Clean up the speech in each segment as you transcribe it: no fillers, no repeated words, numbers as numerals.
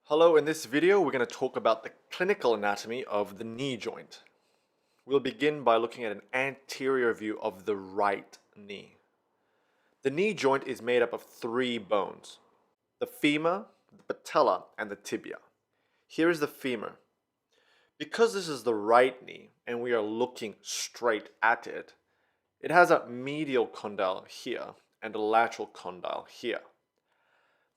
Hello, in this video we're going to talk about the clinical anatomy of the knee joint. We'll begin by looking at an anterior view of the right knee. The knee joint is made up of three bones: the femur, the patella, and the tibia. Here is the femur. Because this is the right knee and we are looking straight at it, it has a medial condyle here and a lateral condyle here.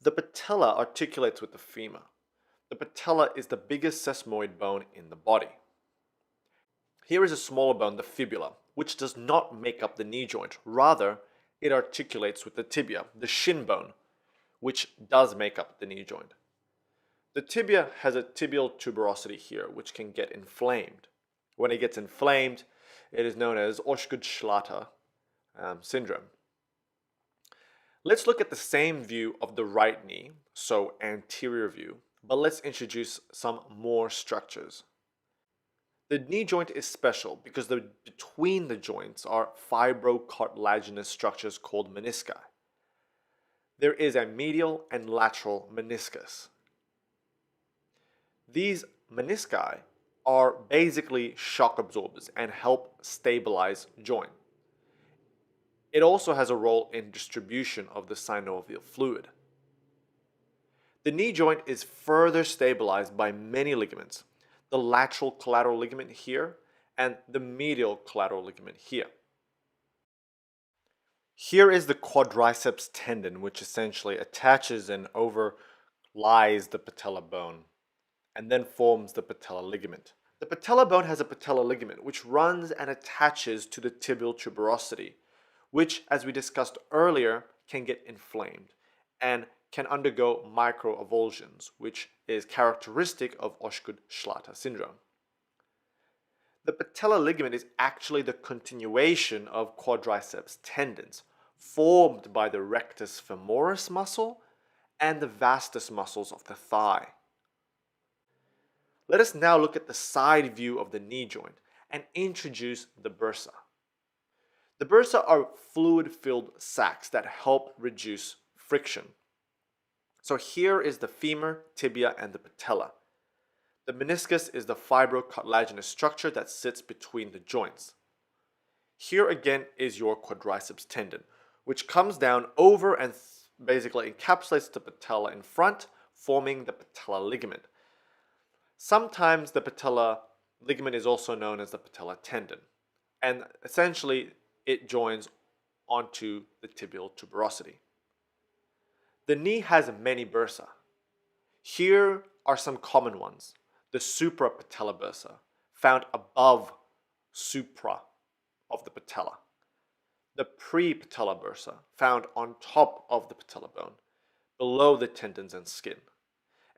The patella articulates with the femur. The patella is the biggest sesamoid bone in the body. Here is a smaller bone, the fibula, which does not make up the knee joint. Rather, it articulates with the tibia, the shin bone, which does make up the knee joint. The tibia has a tibial tuberosity here, which can get inflamed. When it gets inflamed, it is known as Osgood-Schlatter syndrome. Let's look at the same view of the right knee, so anterior view, but let's introduce some more structures. The knee joint is special because between the joints are fibrocartilaginous structures called menisci. There is a medial and lateral meniscus. These menisci are basically shock absorbers and help stabilize joint. It also has a role in distribution of the synovial fluid. The knee joint is further stabilized by many ligaments: the lateral collateral ligament here and the medial collateral ligament here. Here is the quadriceps tendon, which essentially attaches and overlies the patella bone and then forms the patella ligament. The patella bone has a patella ligament which runs and attaches to the tibial tuberosity, which, as we discussed earlier, can get inflamed and can undergo microavulsions, which is characteristic of Osgood-Schlatter syndrome. The patella ligament is actually the continuation of quadriceps tendons formed by the rectus femoris muscle and the vastus muscles of the thigh. Let us now look at the side view of the knee joint and introduce the bursa. The bursa are fluid-filled sacs that help reduce friction. So here is the femur, tibia, and the patella. The meniscus is the fibrocartilaginous structure that sits between the joints. Here again is your quadriceps tendon, which comes down over and basically encapsulates the patella in front, forming the patella ligament. Sometimes the patella ligament is also known as the patella tendon, and essentially it joins onto the tibial tuberosity. The knee has many bursa. Here are some common ones: the suprapatellar bursa, found above supra of the patella; the prepatellar bursa, found on top of the patella bone, below the tendons and skin;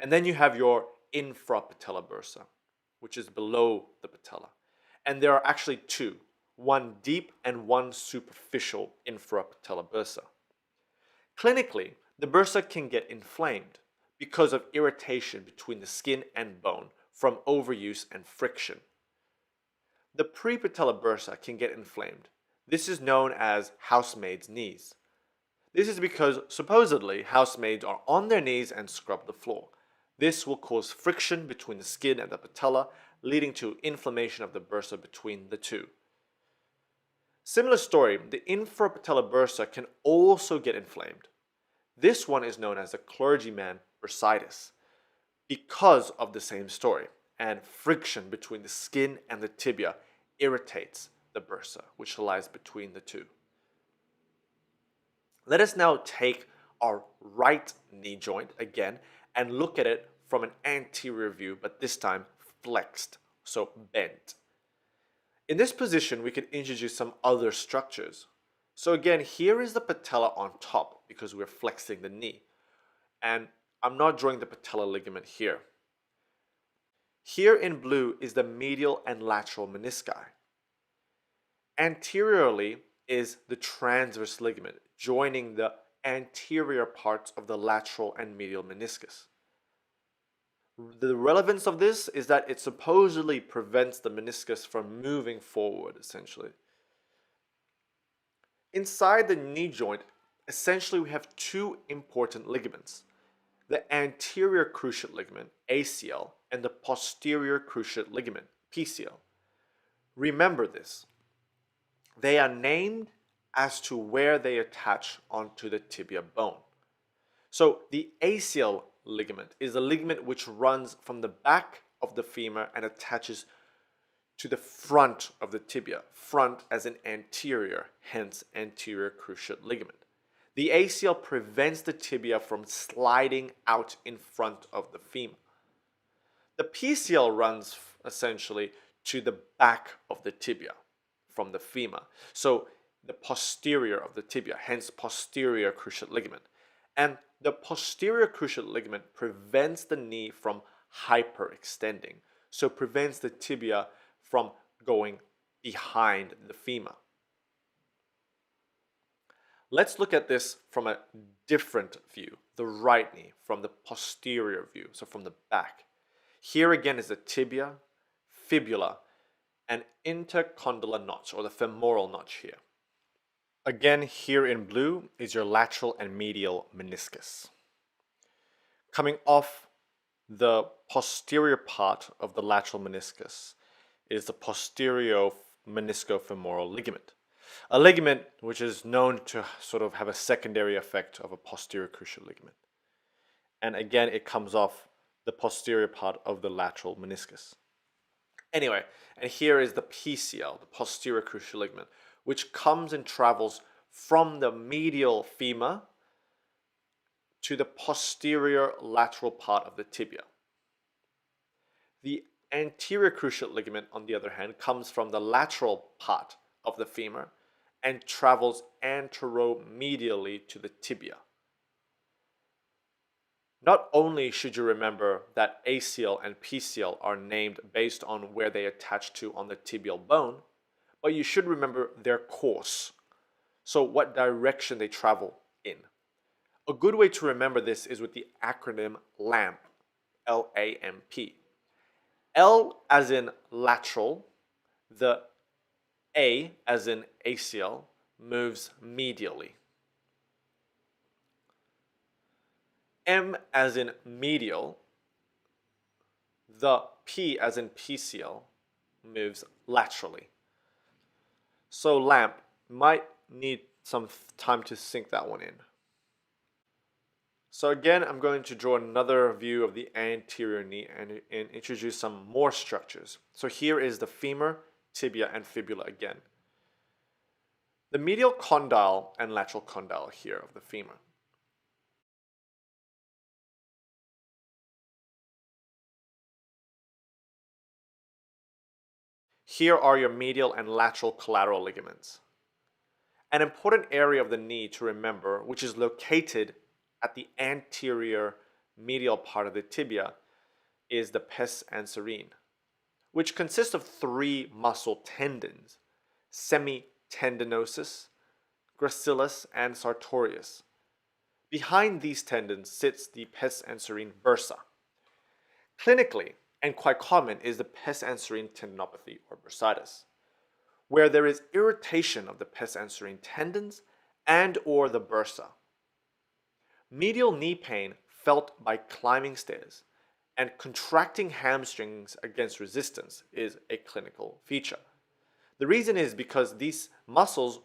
and then you have your infrapatellar bursa, which is below the patella. And there are actually two: one deep and one superficial infrapatellar bursa. Clinically, the bursa can get inflamed because of irritation between the skin and bone from overuse and friction. The prepatellar bursa can get inflamed. This is known as housemaids' knees. This is because supposedly housemaids are on their knees and scrub the floor. This will cause friction between the skin and the patella, leading to inflammation of the bursa between the two. Similar story, the infrapatellar bursa can also get inflamed. This one is known as the clergyman bursitis because of the same story, and friction between the skin and the tibia irritates the bursa, which lies between the two. Let us now take our right knee joint again and look at it from an anterior view, but this time flexed, so bent. In this position, we can introduce some other structures. So again, here is the patella on top because we're flexing the knee. And I'm not drawing the patella ligament here. Here in blue is the medial and lateral menisci. Anteriorly is the transverse ligament joining the anterior parts of the lateral and medial meniscus. The relevance of this is that it supposedly prevents the meniscus from moving forward, essentially. Inside the knee joint, essentially we have two important ligaments. the anterior cruciate ligament, ACL, and the posterior cruciate ligament, PCL. Remember this. They are named as to where they attach onto the tibia bone. So the ACL ligament is a ligament which runs from the back of the femur and attaches to the front of the tibia, front as in anterior, hence anterior cruciate ligament. The ACL prevents the tibia from sliding out in front of the femur. The PCL runs essentially to the back of the tibia from the femur. So the posterior of the tibia, hence posterior cruciate ligament. And the posterior cruciate ligament prevents the knee from hyperextending. So prevents the tibia from going behind the femur. Let's look at this from a different view, the right knee, from the posterior view, so from the back. Here again is the tibia, fibula, and intercondylar notch, or the femoral notch here. Again, here in blue is your lateral and medial meniscus. Coming off the posterior part of the lateral meniscus is the posterior meniscofemoral ligament. A ligament which is known to sort of have a secondary effect of a posterior cruciate ligament. And again, it comes off the posterior part of the lateral meniscus. Anyway, and here is the PCL, the posterior cruciate ligament, which comes and travels from the medial femur to the posterior lateral part of the tibia. The anterior cruciate ligament, on the other hand, comes from the lateral part of the femur and travels anteromedially to the tibia. Not only should you remember that ACL and PCL are named based on where they attach to on the tibial bone, but you should remember their course. So what direction they travel in. A good way to remember this is with the acronym LAMP, L-A-M-P. L as in lateral, the A as in ACL moves medially. M as in medial, the P as in PCL moves laterally. So LAMP might need some time to sink that one in. So again, I'm going to draw another view of the anterior knee and introduce some more structures. So here is the femur, tibia, and fibula again. The medial condyle and lateral condyle here of the femur. Here are your medial and lateral collateral ligaments. An important area of the knee to remember, which is located at the anterior medial part of the tibia, is the pes anserine, which consists of three muscle tendons: semitendinosus, gracilis, and sartorius. Behind these tendons sits the pes anserine bursa. Clinically, and quite common, is the pes anserine tendinopathy or bursitis, where there is irritation of the pes anserine tendons and or the bursa. Medial knee pain felt by climbing stairs and contracting hamstrings against resistance is a clinical feature. The reason is because these muscle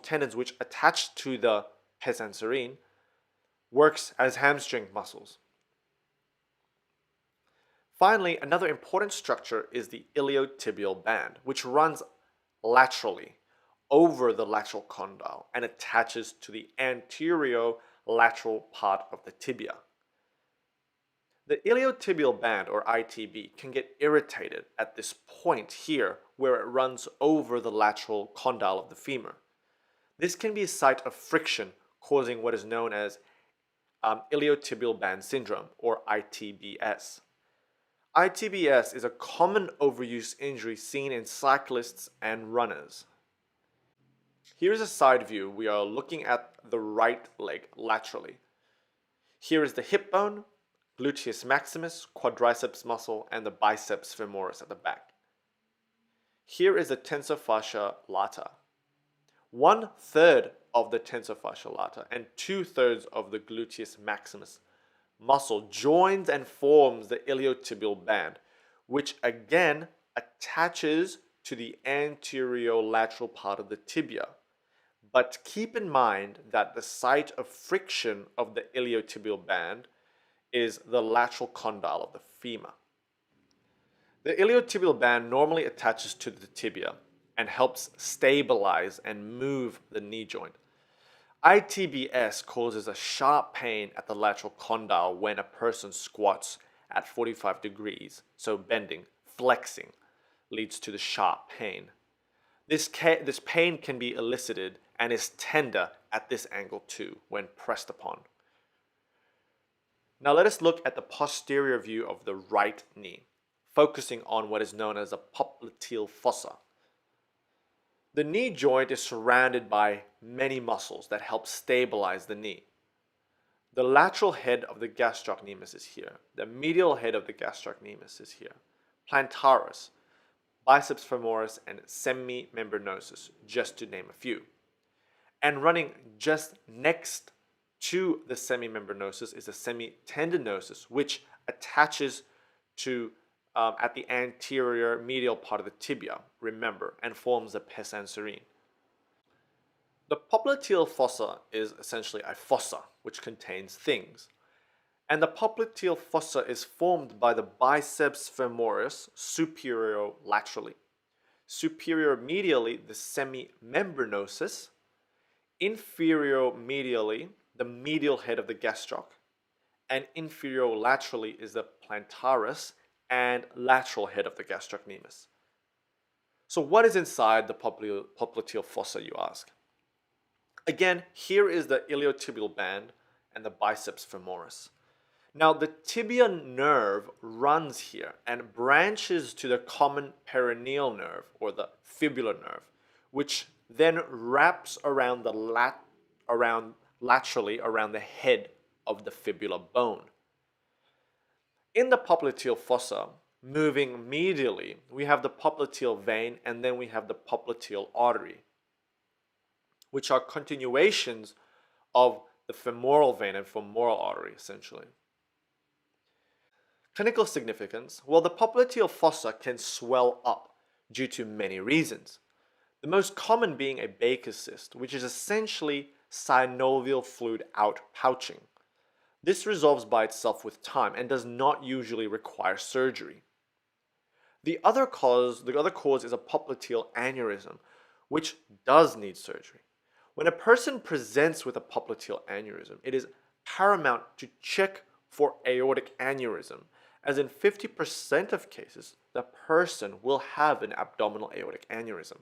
tendons which attach to the pes anserine works as hamstring muscles. Finally, another important structure is the iliotibial band, which runs laterally over the lateral condyle and attaches to the anterior lateral part of the tibia. The iliotibial band, or ITB, can get irritated at this point here where it runs over the lateral condyle of the femur. This can be a site of friction, causing what is known as iliotibial band syndrome, or ITBS. ITBS is a common overuse injury seen in cyclists and runners. Here's a side view. We are looking at the right leg laterally. Here is the hip bone, gluteus maximus, quadriceps muscle, and the biceps femoris at the back. Here is the tensor fascia lata. 1/3 of the tensor fascia lata and 2/3 of the gluteus maximus muscle joins and forms the iliotibial band, which again attaches to the anterolateral part of the tibia. But keep in mind that the site of friction of the iliotibial band is the lateral condyle of the femur. The iliotibial band normally attaches to the tibia and helps stabilize and move the knee joint. ITBS causes a sharp pain at the lateral condyle when a person squats at 45 degrees, so bending, flexing, leads to the sharp pain. This pain can be elicited and is tender at this angle too when pressed upon. Now let us look at the posterior view of the right knee, focusing on what is known as a popliteal fossa. The knee joint is surrounded by many muscles that help stabilize the knee. The lateral head of the gastrocnemius is here. The medial head of the gastrocnemius is here. Plantaris, biceps femoris, and semimembranosus, just to name a few. And running just next to the semimembranosus is the semitendinosus, which attaches to at the anterior medial part of the tibia, remember, and forms the pes anserine. The popliteal fossa is essentially a fossa which contains things. And the popliteal fossa is formed by the biceps femoris superior laterally, superior medially the semimembranosus, inferior medially the medial head of the gastroc, and inferior laterally is the plantaris and lateral head of the gastrocnemius. So what is inside the popliteal fossa, you ask? Again, here is the iliotibial band and the biceps femoris. Now the tibia nerve runs here and branches to the common peroneal nerve or the fibular nerve, which then wraps around laterally around the head of the fibular bone. In the popliteal fossa, moving medially, we have the popliteal vein and then we have the popliteal artery, which are continuations of the femoral vein and femoral artery, essentially. Clinical significance. Well, the popliteal fossa can swell up due to many reasons. The most common being a Baker's cyst, which is essentially synovial fluid outpouching. This resolves by itself with time and does not usually require surgery. The other cause is a popliteal aneurysm, which does need surgery. When a person presents with a popliteal aneurysm, it is paramount to check for aortic aneurysm, as in 50% of cases, the person will have an abdominal aortic aneurysm.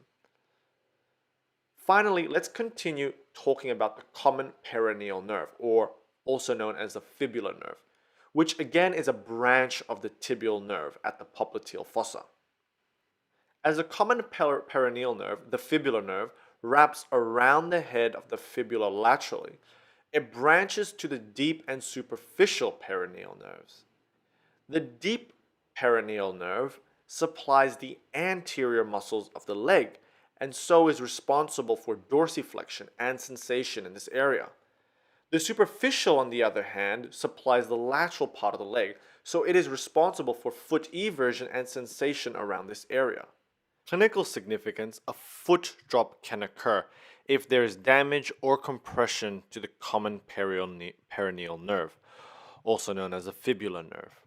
Finally, let's continue talking about the common peroneal nerve, or also known as the fibular nerve, which again is a branch of the tibial nerve at the popliteal fossa. As a common peroneal nerve, the fibular nerve wraps around the head of the fibula laterally. It branches to the deep and superficial peroneal nerves. The deep peroneal nerve supplies the anterior muscles of the leg and so is responsible for dorsiflexion and sensation in this area. The superficial, on the other hand, supplies the lateral part of the leg, so it is responsible for foot eversion and sensation around this area. Clinical significance: a foot drop can occur if there is damage or compression to the common peroneal nerve, also known as the fibular nerve.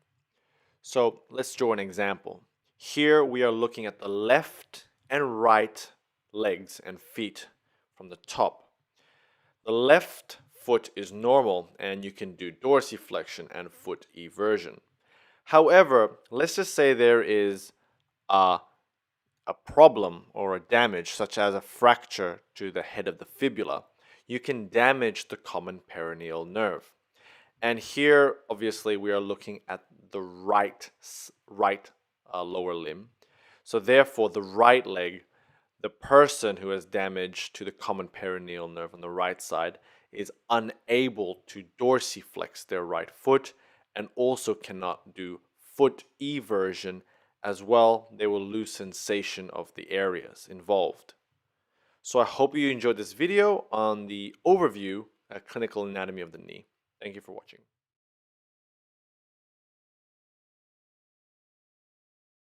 So let's draw an example. Here we are looking at the left and right legs and feet from the top. The left foot is normal and you can do dorsiflexion and foot eversion. However, let's just say there is a problem or a damage, such as a fracture to the head of the fibula. You can damage the common peroneal nerve. And here, obviously, we are looking at the right lower limb. So therefore, the right leg, the person who has damage to the common peroneal nerve on the right side is unable to dorsiflex their right foot and also cannot do foot eversion as well. They will lose sensation of the areas involved. So I hope you enjoyed this video on the overview, clinical anatomy of the knee. Thank you for watching.